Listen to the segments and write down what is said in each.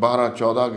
12-14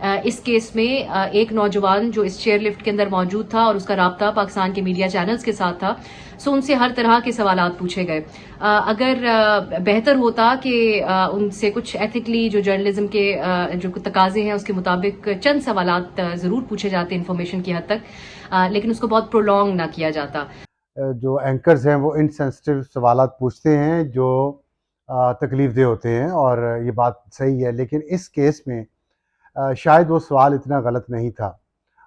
اس case میں ایک نوجوان جو اس چیئر لفٹ کے اندر موجود تھا اور اس کا رابطہ پاکستان کے میڈیا چینلز کے ساتھ تھا، سو ان سے ہر طرح کے سوالات پوچھے گئے. اگر بہتر ہوتا کہ ان سے کچھ ایتھیکلی جو جرنلزم کے جو تقاضے ہیں اس کے مطابق چند سوالات ضرور پوچھے جاتے انفارمیشن کی حد تک، لیکن اس کو بہت پرولونگ نہ کیا جاتا. جو اینکرز ہیں وہ انسینسٹیو سوالات پوچھتے ہیں جو تکلیف دہ ہوتے ہیں، اور یہ بات صحیح ہے، لیکن اس کیس میں شاید وہ سوال اتنا غلط نہیں تھا.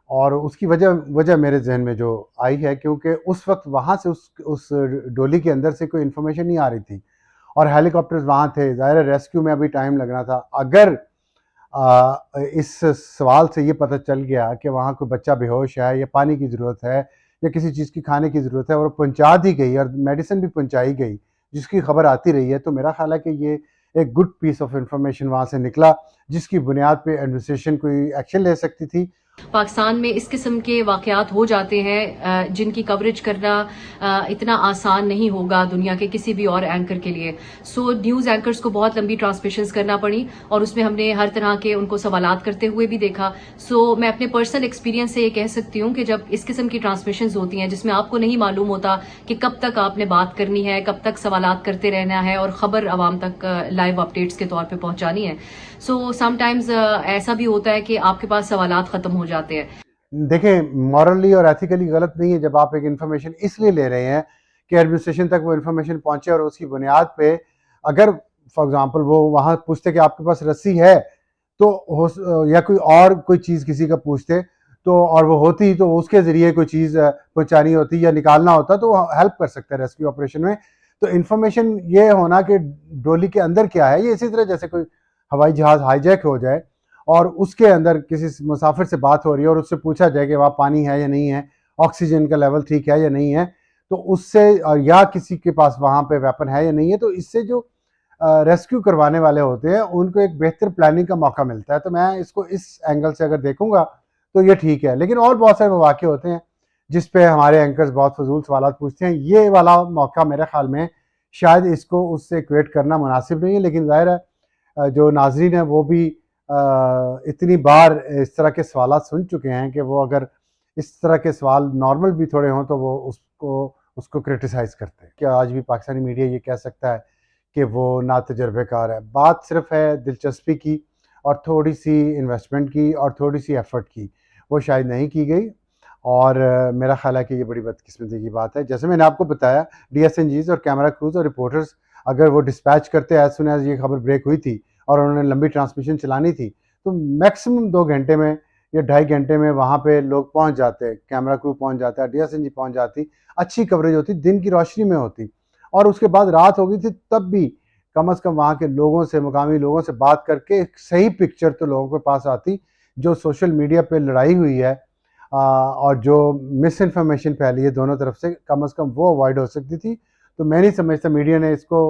اور اس کی وجہ میرے ذہن میں جو آئی ہے کیونکہ اس وقت وہاں سے اس ڈولی کے اندر سے کوئی انفارمیشن نہیں آ رہی تھی اور ہیلی کاپٹرز وہاں تھے. ظاہر ہے ریسکیو میں ابھی ٹائم لگنا تھا. اگر اس سوال سے یہ پتہ چل گیا کہ وہاں کوئی بچہ بے ہوش ہے یا پانی کی ضرورت ہے یا کسی چیز کی کھانے کی ضرورت ہے اور پہنچا دی گئی اور میڈیسن بھی پہنچائی گئی جس کی خبر آتی رہی ہے، تو میرا خیال ہے کہ یہ ایک گڈ پیس آف انفارمیشن وہاں سے نکلا جس کی بنیاد پہ ایڈمنسٹریشن کوئی ایکشن لے سکتی تھی. پاکستان میں اس قسم کے واقعات ہو جاتے ہیں جن کی کوریج کرنا اتنا آسان نہیں ہوگا دنیا کے کسی بھی اور اینکر کے لیے. سو نیوز اینکرز کو بہت لمبی ٹرانسمیشنز کرنا پڑی اور اس میں ہم نے ہر طرح کے ان کو سوالات کرتے ہوئے بھی دیکھا. سو میں اپنے پرسنل ایکسپیرینس سے یہ کہہ سکتی ہوں کہ جب اس قسم کی ٹرانسمیشنز ہوتی ہیں جس میں آپ کو نہیں معلوم ہوتا کہ کب تک آپ نے بات کرنی ہے، کب تک سوالات کرتے رہنا ہے اور خبر عوام تک لائیو اپڈیٹس کے طور پہ پہنچانی ہے، سو سم ٹائمز ایسا بھی ہوتا ہے کہ آپ کے پاس سوالات ختم ہو جاتے ہیں. دیکھیں، مورلی اور ایتھیکلی غلط نہیں ہے جب آپ ایک انفارمیشن اس لیے لے رہے ہیں کہ ایڈمنسٹریشن تک وہ انفارمیشن پہنچے اور اس کی بنیاد پہ اگر فار ایگزامپل وہ وہاں پوچھتے کہ آپ کے پاس رسی ہے تو یا کوئی چیز کسی کا پوچھتے تو اور وہ ہوتی تو اس کے ذریعے کوئی چیز پہنچانی ہوتی یا نکالنا ہوتا تو وہ ہیلپ کر سکتا ہے ریسکیو آپریشن میں. تو انفارمیشن یہ ہونا کہ ڈولی کے اندر کیا ہے، یہ اسی طرح جیسے کوئی ہوائی جہاز ہائی جیک ہو جائے اور اس کے اندر کسی مسافر سے بات ہو رہی ہے اور اس سے پوچھا جائے کہ وہاں پانی ہے یا نہیں ہے، آکسیجن کا لیول ٹھیک ہے یا نہیں ہے، تو اس سے یا کسی کے پاس وہاں پہ ویپن ہے یا نہیں ہے، تو اس سے جو ریسکیو کروانے والے ہوتے ہیں ان کو ایک بہتر پلاننگ کا موقع ملتا ہے. تو میں اس کو اس اینگل سے اگر دیکھوں گا تو یہ ٹھیک ہے. لیکن اور بہت سارے مواقع ہوتے ہیں جس پہ ہمارے اینکرز بہت فضول سوالات پوچھتے ہیں. یہ والا موقع میرے خیال میں شاید اس کو اس سے ایکویٹ کرنا مناسب نہیں ہے، لیکن ظاہر ہے جو ناظرین ہیں وہ بھی اتنی بار اس طرح کے سوالات سن چکے ہیں کہ وہ اگر اس طرح کے سوال نارمل بھی تھوڑے ہوں تو وہ اس کو کرٹیسائز کرتے ہیں. کیا آج بھی پاکستانی میڈیا یہ کہہ سکتا ہے کہ وہ نا تجربے کار ہے؟ بات صرف ہے دلچسپی کی اور تھوڑی سی انویسٹمنٹ کی اور تھوڑی سی ایفرٹ کی، وہ شاید نہیں کی گئی. اور میرا خیال ہے کہ یہ بڑی بدقسمتی کی بات ہے. جیسے میں نے آپ کو بتایا، ڈی ایس این جیز اور کیمرہ کروز اور رپورٹرز اگر وہ ڈسپیچ کرتے ایز سون ایز یہ خبر بریک ہوئی تھی اور انہوں نے لمبی ٹرانسمیشن چلانی تھی تو میکسیمم 2 گھنٹے میں یا 2.5 گھنٹے میں وہاں پہ لوگ پہنچ جاتے، کیمرہ کرو پہنچ جاتا ہے، ڈی ایس این جی پہنچ جاتی، اچھی کوریج ہوتی، دن کی روشنی میں ہوتی. اور اس کے بعد رات ہو گئی تھی تب بھی کم از کم وہاں کے لوگوں سے، مقامی لوگوں سے بات کر کے ایک صحیح پکچر تو لوگوں کے پاس آتی. جو سوشل میڈیا پہ لڑائی ہوئی ہے اور جو مس انفارمیشن پھیلی ہے دونوں طرف سے، کم از کم وہ اوائڈ ہو سکتی تھی. تو میں نہیں سمجھتا میڈیا نے اس کو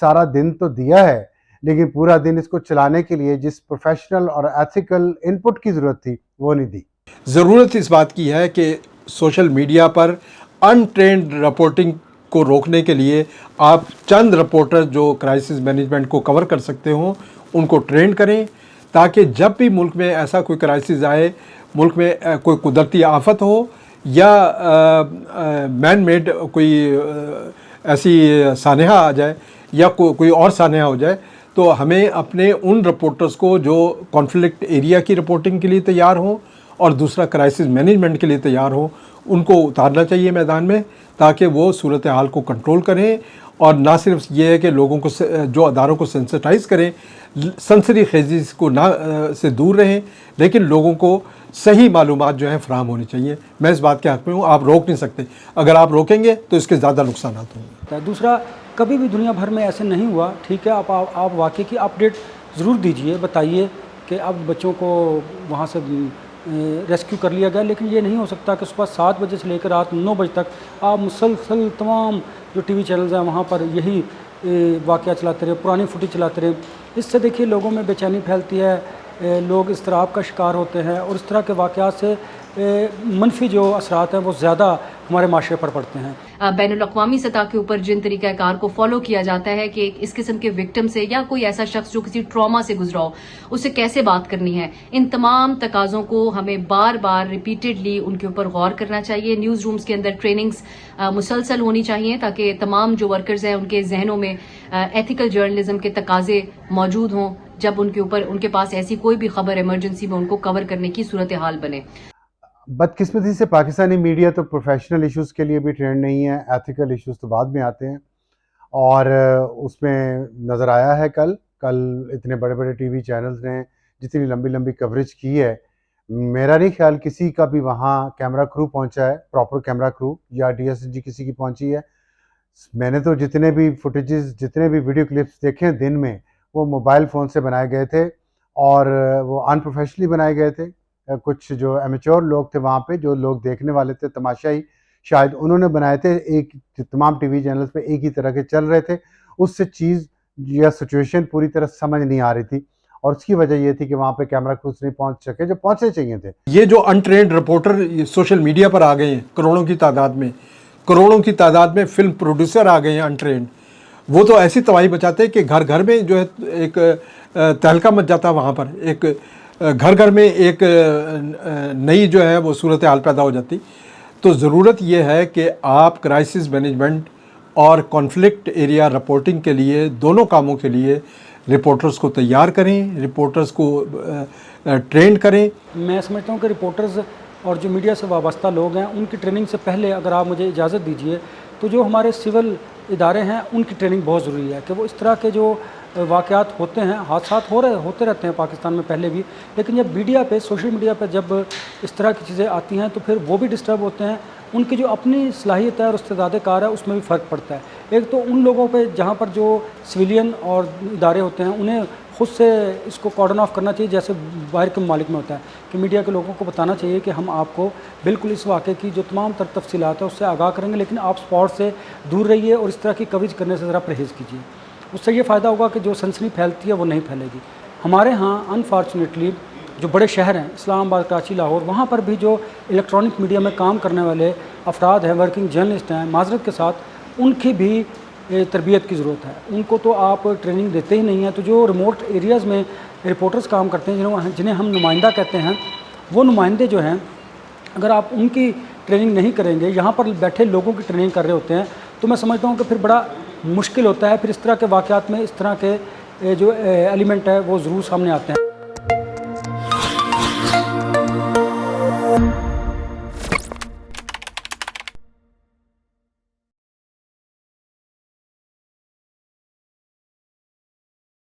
سارا دن تو دیا ہے، لیکن پورا دن اس کو چلانے کے لیے جس پروفیشنل اور ایتھیکل ان پٹ کی ضرورت تھی وہ نہیں دی. ضرورت اس بات کی ہے کہ سوشل میڈیا پر ان ٹرینڈ رپورٹنگ کو روکنے کے لیے آپ چند رپورٹر جو کرائسس مینجمنٹ کو کور کر سکتے ہوں ان کو ٹرین کریں، تاکہ جب بھی ملک میں ایسا کوئی کرائسس آئے، ملک میں کوئی قدرتی آفت ہو یا مین میڈ کوئی ایسی سانحہ آ جائے یا کوئی اور سانحہ ہو جائے، تو ہمیں اپنے ان رپورٹرز کو جو کانفلکٹ ایریا کی رپورٹنگ کے لیے تیار ہوں اور دوسرا کرائسس مینجمنٹ کے لیے تیار ہوں، ان کو اتارنا چاہیے میدان میں تاکہ وہ صورتحال کو کنٹرول کریں. اور نہ صرف یہ ہے کہ لوگوں کو جو اداروں کو سینسٹائز کریں، سنسری خیزی کو نہ سے دور رہیں، لیکن لوگوں کو صحیح معلومات جو ہیں فراہم ہونی چاہیے. میں اس بات کے حق میں ہوں، آپ روک نہیں سکتے. اگر آپ روکیں گے تو اس کے زیادہ نقصانات ہوں گے. دوسرا، کبھی بھی دنیا بھر میں ایسے نہیں ہوا، ٹھیک ہے، آپ واقعے کی اپڈیٹ ضرور دیجئے، بتائیے کہ اب بچوں کو وہاں سے ریسکیو کر لیا گیا، لیکن یہ نہیں ہو سکتا کہ صبح 7 بجے سے لے کر رات 9 بجے تک آپ مسلسل تمام جو ٹی وی چینلز ہیں وہاں پر یہی واقعہ چلاتے رہے، پرانی فوٹیج چلاتے رہے. اس سے دیکھیے لوگوں میں بے چینی پھیلتی ہے، لوگ اضطراب کا شکار ہوتے ہیں اور اس طرح کے واقعات سے منفی جو اثرات ہیں وہ زیادہ ہمارے معاشرے پر پڑتے ہیں. بین الاقوامی سطح کے اوپر جن طریقہ کار کو فالو کیا جاتا ہے کہ اس قسم کے وکٹم سے یا کوئی ایسا شخص جو کسی ٹراما سے گزرا ہو اس سے کیسے بات کرنی ہے، ان تمام تقاضوں کو ہمیں بار بار ریپیٹڈلی ان کے اوپر غور کرنا چاہیے. نیوز رومز کے اندر ٹریننگز مسلسل ہونی چاہیے تاکہ تمام جو ورکرز ہیں ان کے ذہنوں میں ایتھیکل جرنلزم کے تقاضے موجود ہوں جب ان کے پاس ایسی کوئی بھی خبر ایمرجنسی میں ان کو کور کرنے کی صورتحال بنے. بدقسمتی سے پاکستانی میڈیا تو پروفیشنل ایشوز کے لیے بھی ٹرینڈ نہیں ہے، ایتھیکل ایشوز تو بعد میں آتے ہیں. اور اس میں نظر آیا ہے کل اتنے بڑے بڑے ٹی وی چینلز نے جتنی لمبی لمبی کوریج کی ہے، میرا نہیں خیال کسی کا بھی وہاں کیمرہ کرو پہنچا ہے، پراپر کیمرہ کرو یا ڈی ایس جی کسی کی پہنچی ہے. میں نے تو جتنے بھی فوٹیجز جتنے بھی ویڈیو کلپس دیکھے ہیں دن میں وہ موبائل فون سے بنائے گئے تھے اور وہ ان پروفیشنلی بنائے گئے تھے. کچھ جو ایمیچور لوگ تھے وہاں پہ، جو لوگ دیکھنے والے تھے تماشائی، شاید انہوں نے بنائے تھے. ایک تمام ٹی وی چینلز پہ ایک ہی طرح کے چل رہے تھے. اس سے چیز یا سچویشن پوری طرح سمجھ نہیں آ رہی تھی اور اس کی وجہ یہ تھی کہ وہاں پہ کیمرہ کروز نہیں پہنچ سکے جو پہنچنے چاہیے تھے. یہ جو انٹرینڈ رپورٹر سوشل میڈیا پر آ گئے ہیں کروڑوں کی تعداد میں فلم پروڈیوسر آ گئے ہیں انٹرینڈ، وہ تو ایسی تباہی بچاتے ہیں کہ گھر گھر میں جو ہے ایک تہلکہ مچ جاتا ہے. وہاں پر ایک گھر میں ایک نئی جو ہے وہ صورتحال پیدا ہو جاتی. تو ضرورت یہ ہے کہ آپ کرائسس مینجمنٹ اور کانفلکٹ ایریا رپورٹنگ کے لیے دونوں کاموں کے لیے رپورٹرز کو تیار کریں، رپورٹرز کو ٹرین کریں. میں سمجھتا ہوں کہ رپورٹرز اور جو میڈیا سے وابستہ لوگ ہیں ان کی ٹریننگ سے پہلے اگر آپ مجھے اجازت دیجیے تو جو ہمارے سول ادارے ہیں ان کی ٹریننگ بہت ضروری ہے کہ وہ اس طرح کے جو واقعات ہوتے ہیں، حادثات ہوتے رہتے ہیں پاکستان میں پہلے بھی، لیکن جب میڈیا پہ سوشل میڈیا پہ جب اس طرح کی چیزیں آتی ہیں تو پھر وہ بھی ڈسٹرب ہوتے ہیں. ان کی جو اپنی صلاحیت ہے اور استعداد کار ہے اس میں بھی فرق پڑتا ہے. ایک تو ان لوگوں پہ جہاں پر جو سویلین اور ادارے ہوتے ہیں انہیں خود سے اس کو کارڈن آف کرنا چاہیے جیسے باہر کے ممالک میں ہوتا ہے کہ میڈیا کے لوگوں کو بتانا چاہیے کہ ہم آپ کو بالکل اس واقعے کی جو تمام تر تفصیلات ہیں اس سے آگاہ کریں گے، لیکن آپ اسپاٹ سے دور رہیے اور اس طرح کی کوریج کرنے سے ذرا پرہیز کیجیے. اس سے یہ فائدہ ہوگا کہ جو سنسنی پھیلتی ہے وہ نہیں پھیلے گی. ہمارے ہاں انفارچونیٹلی جو بڑے شہر ہیں اسلام آباد، کراچی، لاہور، وہاں پر بھی جو الیکٹرانک میڈیا میں کام کرنے والے افراد ہیں، ورکنگ جرنلسٹ ہیں، معذرت کے ساتھ ان کی بھی تربیت کی ضرورت ہے. ان کو تو آپ ٹریننگ دیتے ہی نہیں ہیں. تو جو ریموٹ ایریاز میں رپورٹرز کام کرتے ہیں جنہیں ہم نمائندہ کہتے ہیں، وہ نمائندے جو ہیں اگر آپ ان کی ٹریننگ نہیں کریں گے، یہاں پر بیٹھے لوگوں کی ٹریننگ کر رہے ہوتے ہیں، تو میں سمجھتا ہوں کہ پھر بڑا مشکل ہوتا ہے. پھر اس طرح کے واقعات میں اس طرح کے جو ایلیمنٹ ہے وہ ضرور سامنے آتے ہیں.